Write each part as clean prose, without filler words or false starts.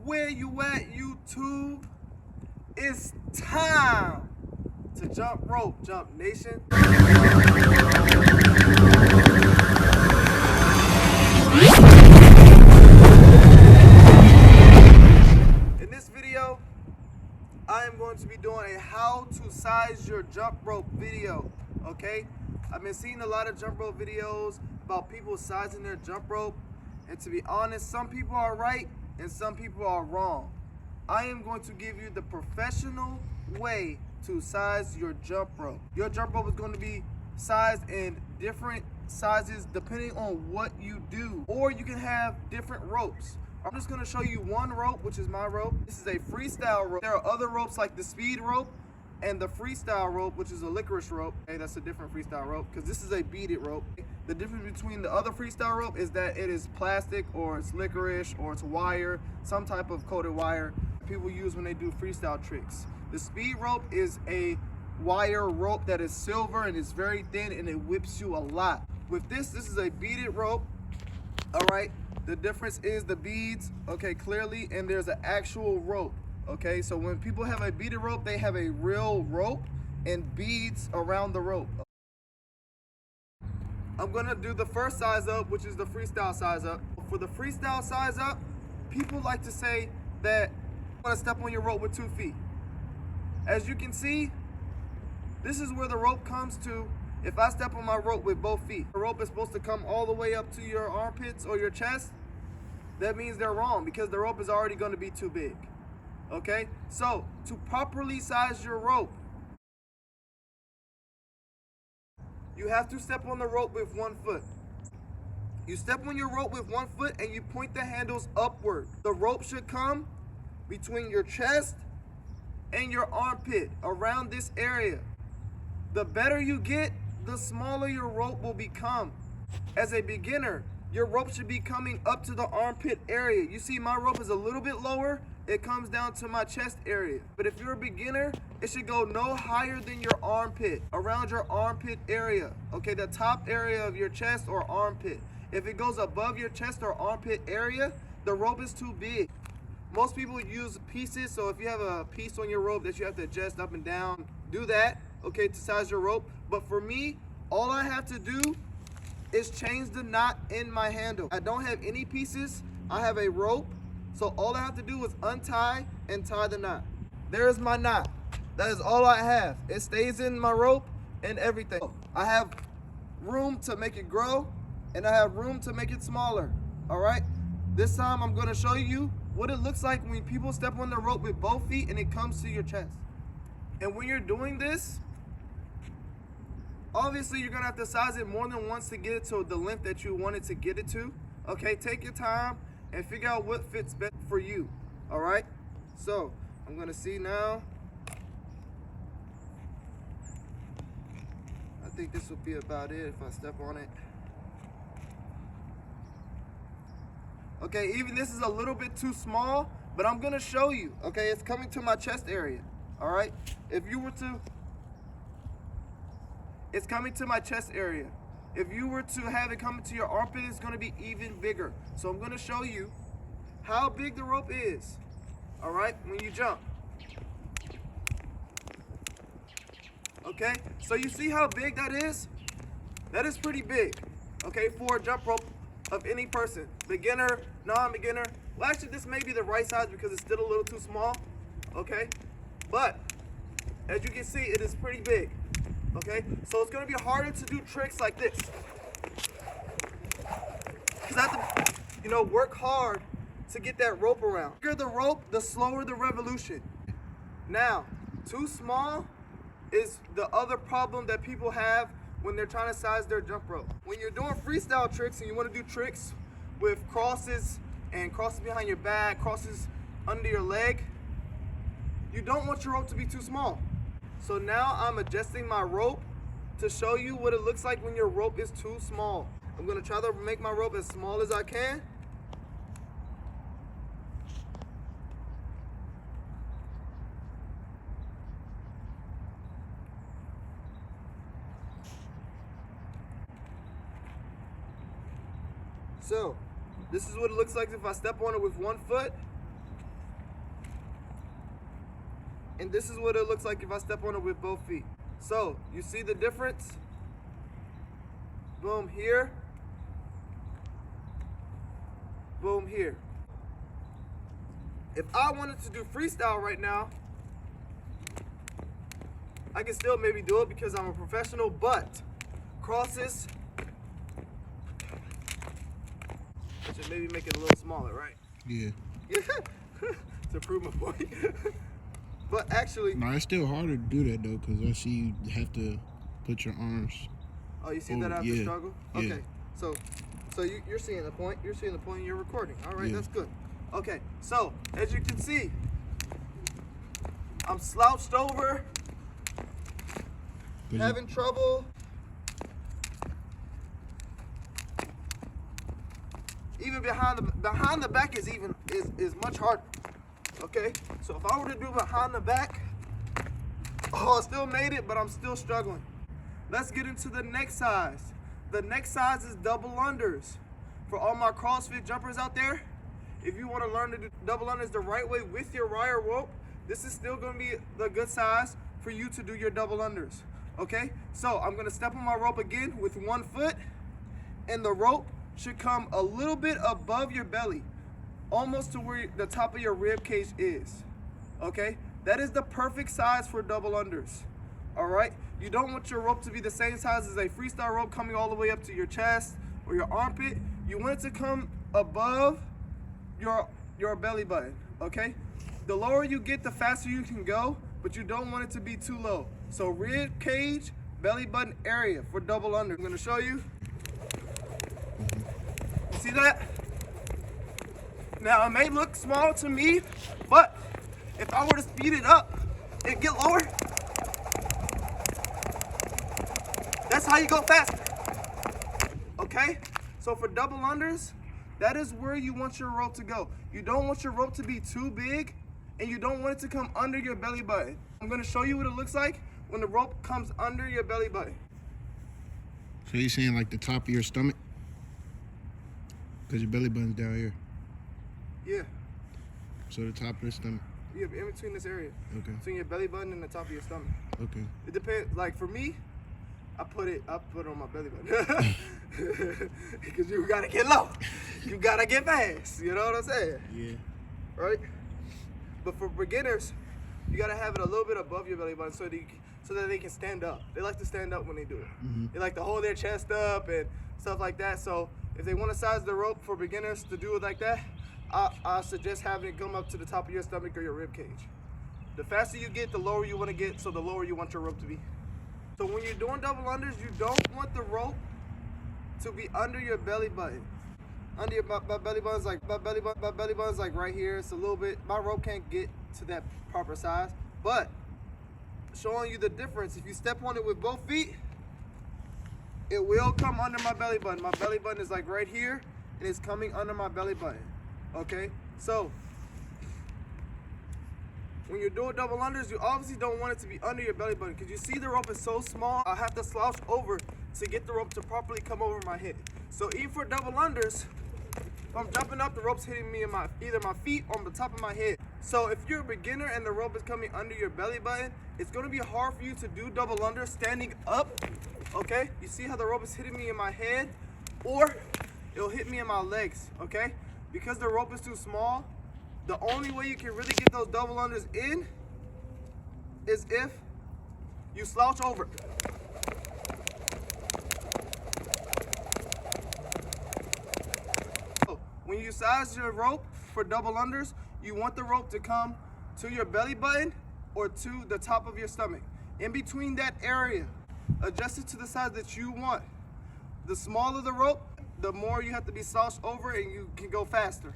Where you at, YouTube? It's time to jump rope, Jump Nation. In this video, I am going to be doing a how to size your jump rope video, okay? I've been seeing a lot of jump rope videos about people sizing their jump rope, and to be honest, some people are right and some people are wrong. I am going to give you the professional way to size your jump rope. Your jump rope is going to be sized in different sizes depending on what you do, or you can have different ropes. I'm just going to show you one rope, which is my rope. This is a freestyle rope. There are other ropes like the speed rope and the freestyle rope, which is a licorice rope. Okay, that's a different freestyle rope because this is a beaded rope. The difference between the other freestyle rope is that it is plastic, or it's licorice, or it's wire, some type of coated wire people use when they do freestyle tricks. The speed rope is a wire rope that is silver and it's very thin and it whips you a lot. With this is a beaded rope. All right, the difference is the beads, okay, clearly, and there's an actual rope. Okay, so when people have a beaded rope, they have a real rope and beads around the rope. I'm gonna do the first size up, which is the freestyle size up. For the freestyle size up, people like to say that you wanna step on your rope with 2 feet. As you can see, this is where the rope comes to. If I step on my rope with both feet, the rope is supposed to come all the way up to your armpits or your chest. That means they're wrong because the rope is already gonna be too big. Okay, so to properly size your rope, you have to step on the rope with 1 foot. You step on your rope with 1 foot and you point the handles upward. The rope should come between your chest and your armpit, around this area. The better you get, the smaller your rope will become. As a beginner, your rope should be coming up to the armpit area. You see my rope is a little bit lower. It comes down to my chest area. But if you're a beginner, it should go no higher than your armpit, around your armpit area. Okay, the top area of your chest or armpit. If it goes above your chest or armpit area, the rope is too big. Most people use pieces, so if you have a piece on your rope that you have to adjust up and down, do that, okay, to size your rope. But for me, all I have to do is change the knot in my handle. I don't have any pieces. I have a rope. So all I have to do is untie and tie the knot. There is my knot. That is all I have. It stays in my rope and everything. I have room to make it grow and I have room to make it smaller. All right. This time I'm going to show you what it looks like when people step on the rope with both feet and it comes to your chest. And when you're doing this, obviously you're going to have to size it more than once to get it to the length that you want it to get it to. Okay, take your time and figure out what fits best for you. All right, so I'm gonna see now. I think this will be about it if I step on it. Okay, even this is a little bit too small, but I'm gonna show you. Okay, it's coming to my chest area. All right, if you were to, it's coming to my chest area. If you were to have it coming to your armpit, it's going to be even bigger. So I'm going to show you how big the rope is, all right, when you jump. Okay, so you see how big that is? That is pretty big, okay, for a jump rope of any person. Beginner, non-beginner. Well, actually, this may be the right size because it's still a little too small, okay? But, as you can see, it is pretty big. Okay, so it's going to be harder to do tricks like this. Because I have to, work hard to get that rope around. The bigger the rope, the slower the revolution. Now, too small is the other problem that people have when they're trying to size their jump rope. When you're doing freestyle tricks and you want to do tricks with crosses and crosses behind your back, crosses under your leg, you don't want your rope to be too small. So now I'm adjusting my rope to show you what it looks like when your rope is too small. I'm going to try to make my rope as small as I can. So this is what it looks like if I step on it with 1 foot. and this is what it looks like if I step on it with both feet. So you see the difference? Boom here, boom here. If I wanted to do freestyle right now, I can still maybe do it because I'm a professional, but crosses, I should maybe make it a little smaller, right? Yeah. To prove my point. But actually, no, it's still harder to do that though, because I see you have to put your arms. Oh, you see that I have to struggle? Yeah. Okay, so you're seeing the point. You're seeing the point and you're recording. All right, that's good. Okay, so as you can see, I'm slouched over, having trouble. Even behind the back is much harder. Okay, so if I were to do behind the back, oh, I still made it, but I'm still struggling. Let's get into the next size. The next size is double unders. For all my CrossFit jumpers out there, if you want to learn to do double unders the right way with your wire rope, this is still going to be the good size for you to do your double unders. Okay, so I'm going to step on my rope again with one foot, and the rope should come a little bit above your belly, almost to where the top of your rib cage is. Okay, that is the perfect size for double unders. All right, you don't want your rope to be the same size as a freestyle rope coming all the way up to your chest or your armpit. You want it to come above your belly button. Okay, the lower you get, the faster you can go, but you don't want it to be too low. So rib cage, belly button area for double under. I'm going to show you. See that? Now it may look small to me, but if I were to speed it up and get lower, that's how you go faster. Okay? So for double unders, that is where you want your rope to go. You don't want your rope to be too big, and you don't want it to come under your belly button. I'm gonna show you what it looks like when the rope comes under your belly button. So you're saying like the top of your stomach? Because your belly button's down here. Yeah. So the top of the stomach. Yeah, in between this area. Okay. Between your belly button and the top of your stomach. Okay. It depends. Like for me, I put it on my belly button. Because you gotta get low. You gotta get fast. You know what I'm saying? Yeah. Right? But for beginners, you gotta have it a little bit above your belly button so that they can stand up. They like to stand up when they do it. Mm-hmm. They like to hold their chest up and stuff like that. So if they want to size the rope for beginners to do it like that, I suggest having it come up to the top of your stomach or your rib cage. The faster you get, the lower you want to get, so the lower you want your rope to be. So when you're doing double unders, you don't want the rope to be under your belly button. Under your my belly button's like my belly button's like right here. It's a little bit. My rope can't get to that proper size, but showing you the difference. If you step on it with both feet, it will come under my belly button. My belly button is like right here, and it's coming under my belly button. Okay, so when you're doing double unders, you obviously don't want it to be under your belly button because you see the rope is so small. I have to slouch over to get the rope to properly come over my head. So even for double unders, if I'm jumping up, the rope's hitting me in either my feet or on the top of my head. So if you're a beginner and the rope is coming under your belly button, it's going to be hard for you to do double unders standing up. Okay, you see how the rope is hitting me in my head, or it'll hit me in my legs. Okay, because the rope is too small, the only way you can really get those double unders in is if you slouch over. So when you size your rope for double unders, you want the rope to come to your belly button or to the top of your stomach. In between that area, adjust it to the size that you want. The smaller the rope, the more you have to be slouched over and you can go faster.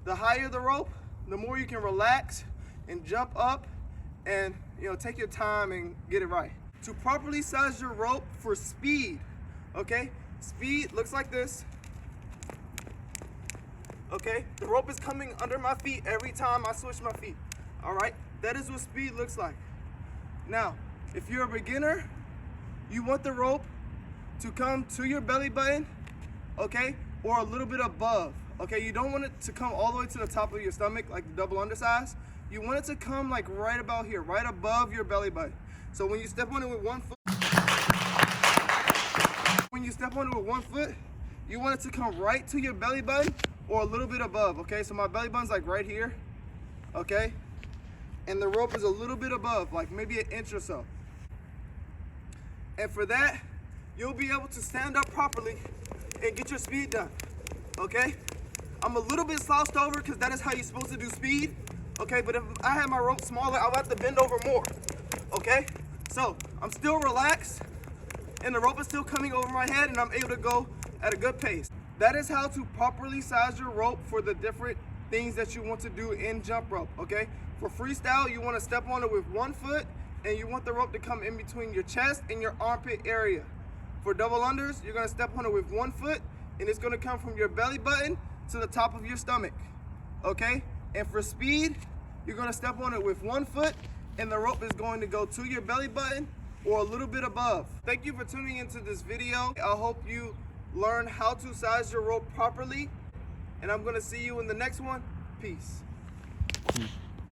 The higher the rope, the more you can relax and jump up and take your time and get it right. To properly size your rope for speed, okay? Speed looks like this. Okay, the rope is coming under my feet every time I switch my feet. All right, that is what speed looks like. Now, if you're a beginner, you want the rope to come to your belly button, okay, or a little bit above, Okay, you don't want it to come all the way to the top of your stomach like the double undersize. You want it to come like right about here, right above your belly button. So when you step on it with one foot, you want it to come right to your belly button or a little bit above, okay? So my belly button's like right here, okay? And the rope is a little bit above, like maybe an inch or so. And for that, you'll be able to stand up properly and get your speed done, okay? I'm a little bit slouched over because that is how you're supposed to do speed, okay? But if I had my rope smaller, I would have to bend over more, okay? So I'm still relaxed and the rope is still coming over my head and I'm able to go at a good pace. That is how to properly size your rope for the different things that you want to do in jump rope, okay? For freestyle, you want to step on it with one foot and you want the rope to come in between your chest and your armpit area. For double unders, you're going to step on it with one foot and it's going to come from your belly button to the top of your stomach, okay? And for speed, you're going to step on it with one foot and the rope is going to go to your belly button or a little bit above. Thank you for tuning into this video. I hope you learn how to size your rope properly and I'm going to see you in the next one. Peace.